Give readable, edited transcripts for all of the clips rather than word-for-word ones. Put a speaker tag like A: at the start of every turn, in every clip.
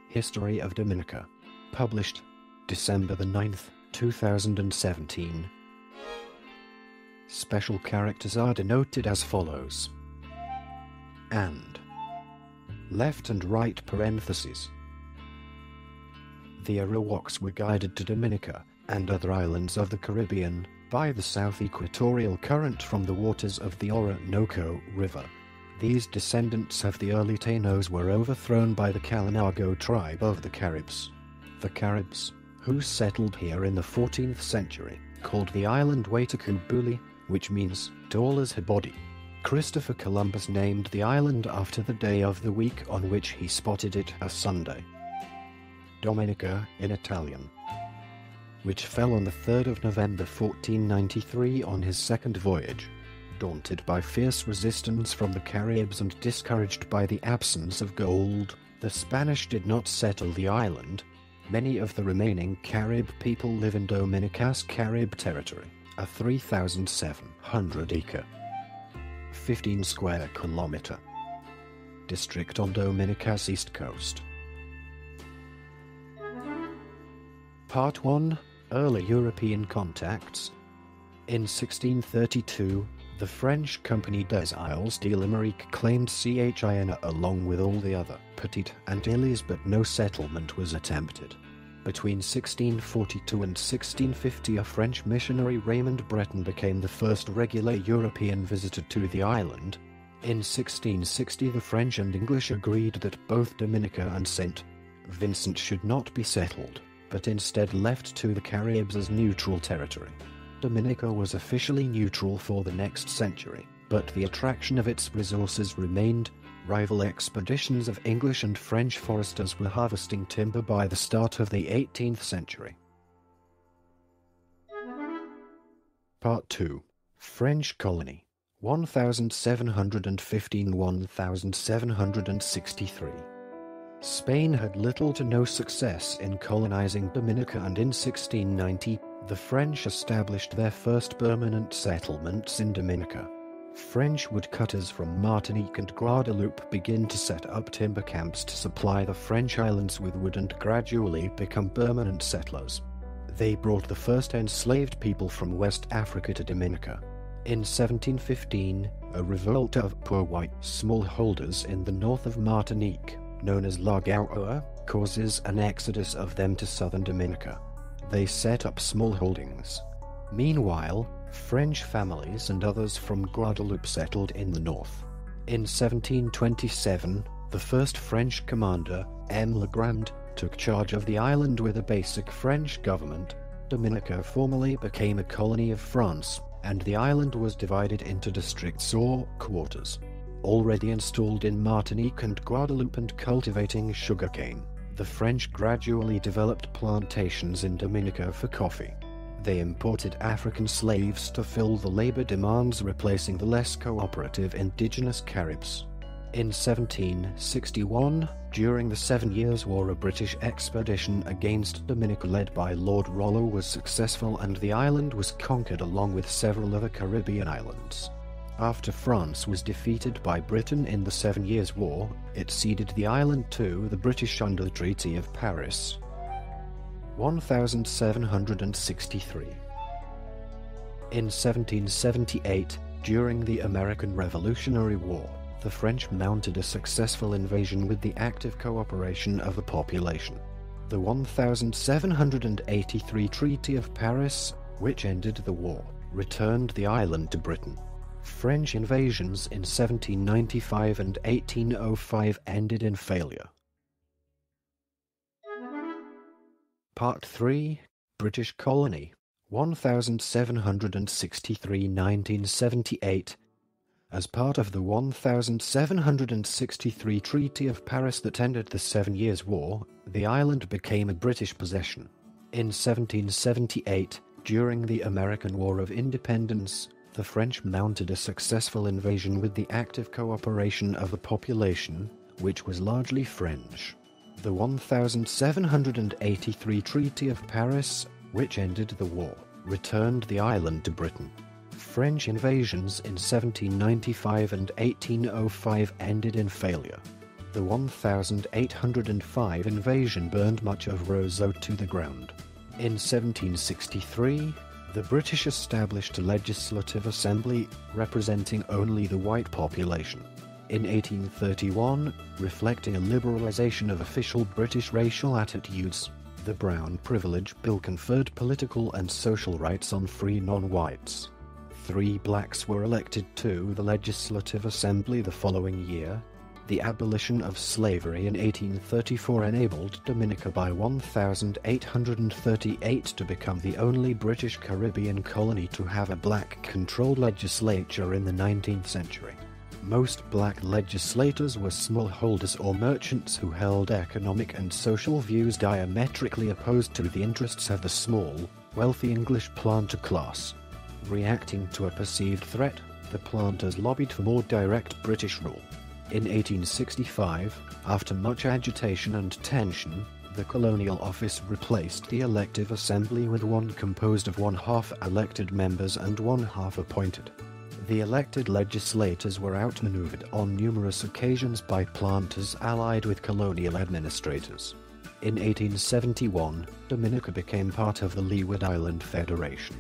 A: History of Dominica. Published December the 9th, 2017. Special characters are denoted as follows. And. Left and right parentheses. The Arawaks were guided to Dominica, and other islands of the Caribbean, by the South Equatorial Current from the waters of the Orinoco River. These descendants of the early Taínos were overthrown by the Kalinago tribe of the Caribs. The Caribs, who settled here in the 14th century, called the island Waitakubuli, which means tall as her body. Christopher Columbus named the island after the day of the week on which he spotted it as Sunday. Dominica in Italian, which fell on the 3rd of November 1493 on his second voyage. Daunted by fierce resistance from the Caribs and discouraged by the absence of gold, the Spanish did not settle the island. Many of the remaining Carib people live in Dominica's Carib territory, a 3,700-acre, 15 square kilometer district on Dominica's east coast. Part 1. Early European contacts. In 1632, the French Compagnie des Isles de l'Amérique claimed China along with all the other Petite Antilles, but no settlement was attempted. Between 1642 and 1650, a French missionary, Raymond Breton, became the first regular European visitor to the island. In 1660, the French and English agreed that both Dominica and St. Vincent should not be settled, but instead left to the Caribs as neutral territory. Dominica was officially neutral for the next century, but the attraction of its resources remained. Rival expeditions of English and French foresters were harvesting timber by the start of the 18th century. Part 2. French Colony, 1715–1763. Spain had little to no success in colonizing Dominica, and in 1690, the French established their first permanent settlements in Dominica. French woodcutters from Martinique and Guadeloupe begin to set up timber camps to supply the French islands with wood and gradually become permanent settlers. They brought the first enslaved people from West Africa to Dominica. In 1715, a revolt of poor white smallholders in the north of Martinique, known as La Gaoua, causes an exodus of them to southern Dominica. They set up smallholdings. Meanwhile, French families and others from Guadeloupe settled in the north. In 1727, the first French commander, M. Legrand, took charge of the island with a basic French government. Dominica formally became a colony of France, and the island was divided into districts or quarters. Already installed in Martinique and Guadeloupe and cultivating sugarcane, the French gradually developed plantations in Dominica for coffee. They imported African slaves to fill the labor demands, replacing the less cooperative indigenous Caribs. In 1761, during the 7 Years' War, a British expedition against Dominica led by Lord Rollo was successful, and the island was conquered along with several other Caribbean islands. After France was defeated by Britain in the 7 Years' War, it ceded the island to the British under the Treaty of Paris. 1763. In 1778, during the American Revolutionary War, the French mounted a successful invasion with the active cooperation of the population. The 1783 Treaty of Paris, which ended the war, returned the island to Britain. French invasions in 1795 and 1805 ended in failure. Part 3. British Colony, 1763–1978. As part of the 1763 Treaty of Paris that ended the 7 Years' War, the island became a British possession. In 1778, during the American War of Independence, the French mounted a successful invasion with the active cooperation of the population, which was largely French. The 1783 Treaty of Paris, which ended the war, returned the island to Britain. French invasions in 1795 and 1805 ended in failure. The 1805 invasion burned much of Roseau to the ground. In 1763, the British established a legislative assembly representing only the white population. In 1831, reflecting a liberalization of official British racial attitudes, the Brown Privilege Bill conferred political and social rights on free non-whites. 3 blacks were elected to the Legislative Assembly the following year. The abolition of slavery in 1834 enabled Dominica by 1838 to become the only British Caribbean colony to have a black-controlled legislature in the 19th century. Most black legislators were smallholders or merchants who held economic and social views diametrically opposed to the interests of the small, wealthy English planter class. Reacting to a perceived threat, the planters lobbied for more direct British rule. In 1865, after much agitation and tension, the Colonial Office replaced the elective assembly with one composed of 1/2 elected members and 1/2 appointed. The elected legislators were outmaneuvered on numerous occasions by planters allied with colonial administrators. In 1871, Dominica became part of the Leeward Island Federation.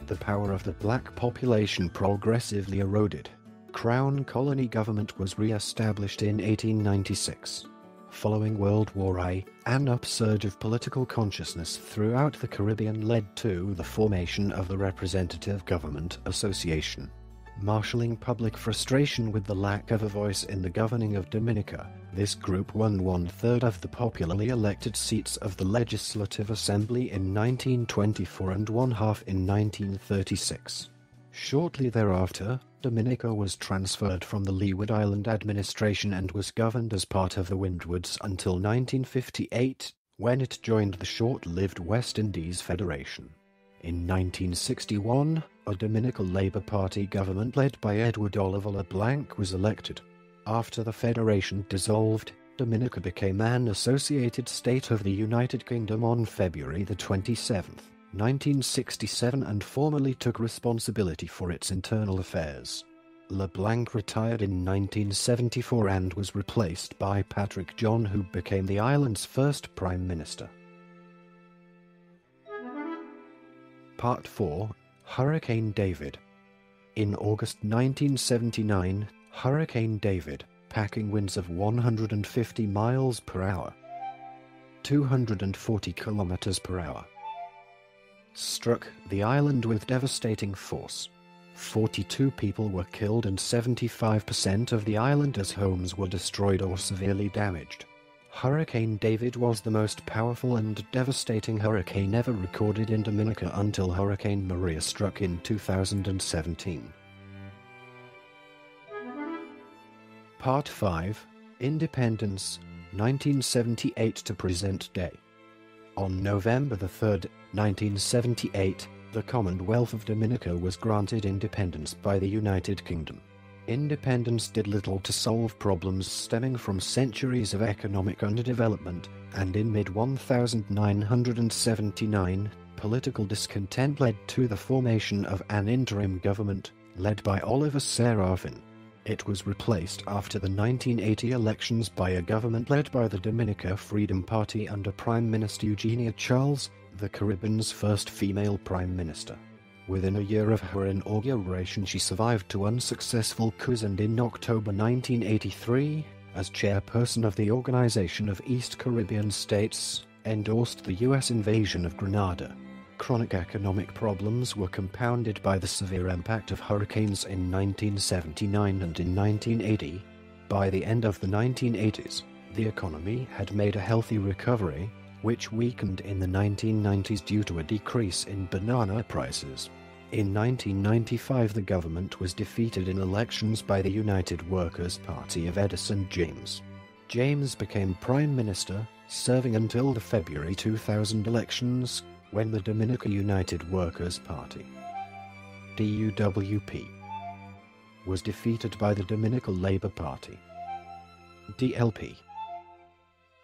A: The power of the black population progressively eroded. Crown colony government was re-established in 1896. Following World War I, an upsurge of political consciousness throughout the Caribbean led to the formation of the Representative Government Association. Marshalling public frustration with the lack of a voice in the governing of Dominica, this group won 1/3 of the popularly elected seats of the Legislative Assembly in 1924 and 1/2 in 1936. Shortly thereafter, Dominica was transferred from the Leeward Island administration and was governed as part of the Windwards until 1958, when it joined the short-lived West Indies Federation. In 1961, a Dominican Labour Party government led by Edward Oliver LeBlanc was elected. After the Federation dissolved, Dominica became an associated state of the United Kingdom on February 27, 1967, and formally took responsibility for its internal affairs. LeBlanc retired in 1974 and was replaced by Patrick John, who became the island's first Prime Minister. Part 4. Hurricane David. In August 1979, Hurricane David, packing winds of 150 miles per hour, 240 kilometers per hour, struck the island with devastating force. 42 people were killed and 75% of the islanders' homes were destroyed or severely damaged. Hurricane David was the most powerful and devastating hurricane ever recorded in Dominica until Hurricane Maria struck in 2017. Part 5. Independence, 1978 to present day. On November 3, 1978, the Commonwealth of Dominica was granted independence by the United Kingdom. Independence did little to solve problems stemming from centuries of economic underdevelopment, and in mid-1979, political discontent led to the formation of an interim government, led by Oliver Savarin. It was replaced after the 1980 elections by a government led by the Dominica Freedom Party under Prime Minister Eugenia Charles, the Caribbean's first female Prime Minister. Within a year of her inauguration, she survived 2 unsuccessful coups and in October 1983, as chairperson of the Organization of East Caribbean States, endorsed the U.S. invasion of Grenada. Chronic economic problems were compounded by the severe impact of hurricanes in 1979 and in 1980. By the end of the 1980s, the economy had made a healthy recovery, which weakened in the 1990s due to a decrease in banana prices. In 1995, the government was defeated in elections by the United Workers' Party of Edison James. James became Prime Minister, serving until the February 2000 elections, when the Dominica United Workers' Party, DUWP, was defeated by the Dominica Labour Party, DLP,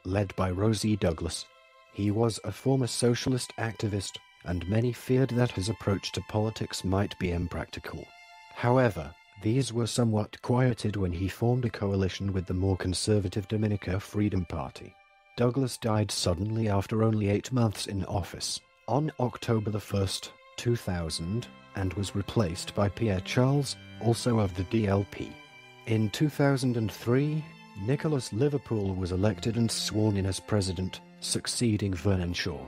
A: led by Rosie Douglas. He was a former socialist activist, and many feared that his approach to politics might be impractical. However, These were somewhat quieted when he formed a coalition with the more conservative Dominica Freedom Party. Douglas died suddenly after only 8 months in office, on October 1st, 2000, and was replaced by Pierre Charles, also of the DLP. In 2003, Nicholas Liverpool was elected and sworn in as president, succeeding Vernon Shaw.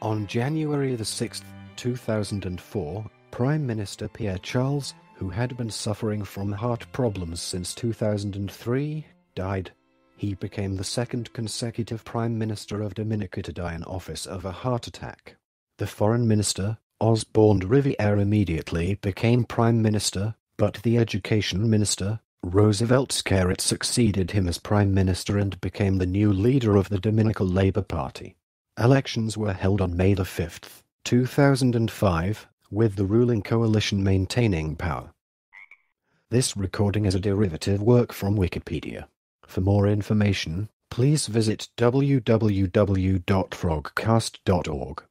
A: On January 6, 2004, Prime Minister Pierre Charles, who had been suffering from heart problems since 2003, died. He became the second consecutive Prime Minister of Dominica to die in office of a heart attack. The Foreign Minister, Osborne Riviere, immediately became Prime Minister, but the Education Minister, Roosevelt Skerrit, succeeded him as Prime Minister and became the new leader of the Dominican Labour Party. Elections were held on May 5, 2005, with the ruling coalition maintaining power. This recording is a derivative work from Wikipedia. For more information, please visit www.frogcast.org.